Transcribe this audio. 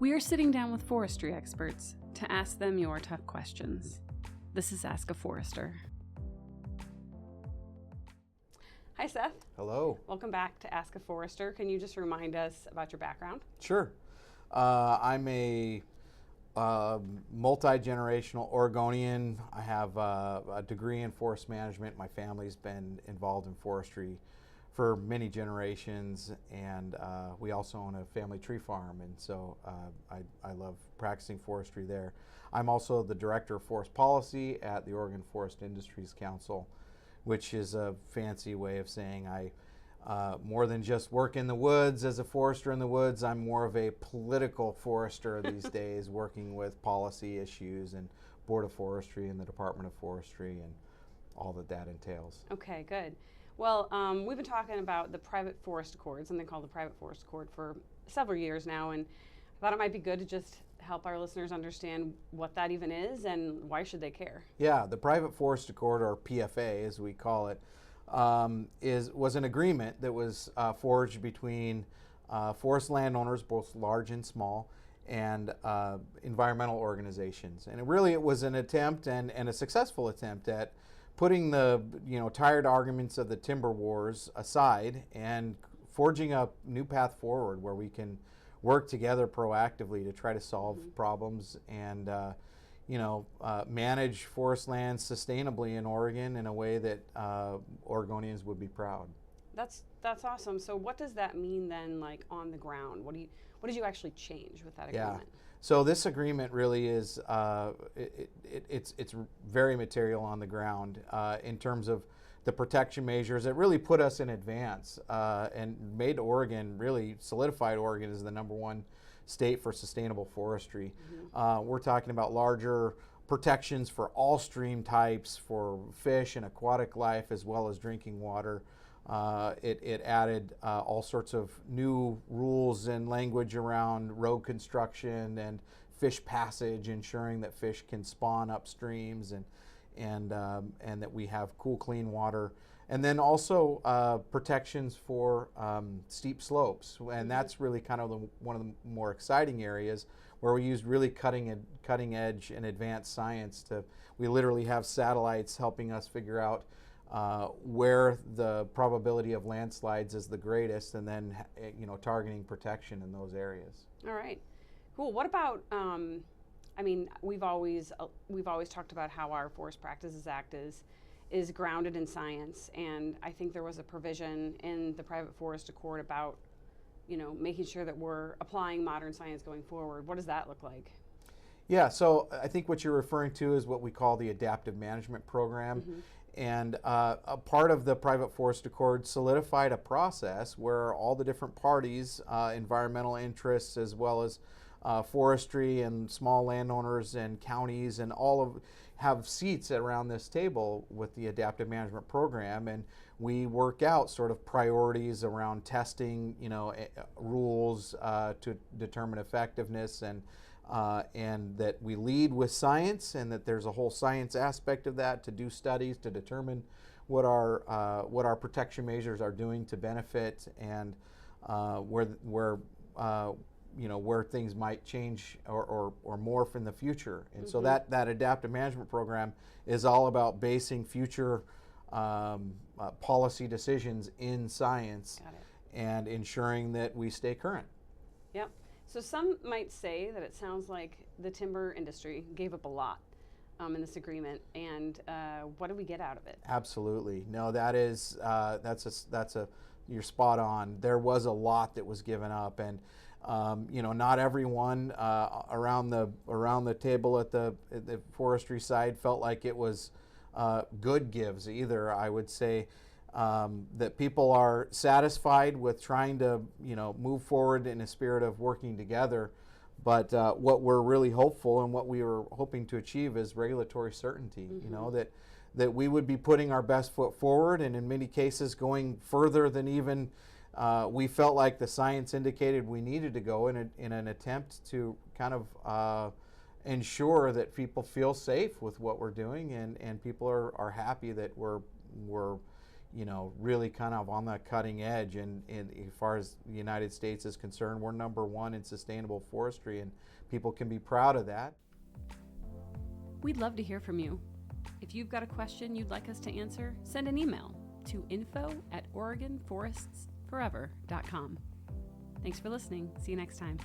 We are sitting down with forestry experts to ask them your tough questions. This is Ask a Forester. Hi, Seth. Hello. Welcome back to Ask a Forester. Can you just remind us about your background? Sure. I'm a multi-generational Oregonian. I have a degree in forest management. My family's been involved in forestry for many generations, and we also own a family tree farm, and so I love practicing forestry there. I'm also the Director of Forest Policy at the Oregon Forest Industries Council, which is a fancy way of saying I more than just work in the woods as a forester in the woods. I'm more of a political forester these days, working with policy issues and Board of Forestry and the Department of Forestry and all that entails. Okay, good. Well, we've been talking about the private forest accord, something called the private forest accord, for several years now, and I thought it might be good to just help our listeners understand what that even is and why should they care. Yeah, the private forest accord, or PFA as we call it, was an agreement that was forged between forest landowners, both large and small, and environmental organizations. And it was an attempt, and a successful attempt, at putting the tired arguments of the timber wars aside and forging a new path forward where we can work together proactively to try to solve problems and manage forest lands sustainably in Oregon in a way that Oregonians would be proud. That's awesome. So what does that mean then, like on the ground? What did you actually change with that agreement? Yeah. So this agreement really is it's very material on the ground in terms of the protection measures. It really put us in advance and made Oregon, really solidified Oregon as the #1 state for sustainable forestry. We're talking about larger protections for all stream types, for fish and aquatic life, as well as drinking water. It added all sorts of new rules and language around road construction and fish passage, ensuring that fish can spawn upstreams and that we have cool, clean water. And then also protections for steep slopes, and that's really kind of one of the more exciting areas where we used really cutting edge and advanced science. We literally have satellites helping us figure out where the probability of landslides is the greatest, and then targeting protection in those areas. All right, cool. What about? We've always talked about how our Forest Practices Act is grounded in science, and I think there was a provision in the Private Forest Accord about making sure that we're applying modern science going forward. What does that look like? Yeah, so I think what you're referring to is what we call the Adaptive Management Program. And a part of the Private Forest Accord solidified a process where all the different parties, environmental interests, as well as forestry and small landowners and counties, and have seats around this table with the Adaptive Management Program, and we work out sort of priorities around testing, rules to determine effectiveness, and that we lead with science, and that there's a whole science aspect of that, to do studies to determine what our protection measures are doing to benefit, and where things might change or morph in the future. And so that adaptive management program is all about basing future policy decisions in science and ensuring that we stay current. Yep. So some might say that it sounds like the timber industry gave up a lot in this agreement, and what do we get out of it? Absolutely. No, that's you're spot on. There was a lot that was given up, and not everyone around the table at the forestry side felt like it was good gives either. I would say that people are satisfied with trying to move forward in a spirit of working together, but what we're really hopeful and what we were hoping to achieve is regulatory certainty. That we would be putting our best foot forward, and in many cases going further than even we felt like the science indicated we needed to go in an attempt to kind of ensure that people feel safe with what we're doing, and people are happy that we're really kind of on the cutting edge. And as far as the United States is concerned, we're #1 in sustainable forestry, and people can be proud of that. We'd love to hear from you. If you've got a question you'd like us to answer, send an email to info@OregonForestsForever.com. Thanks for listening. See you next time.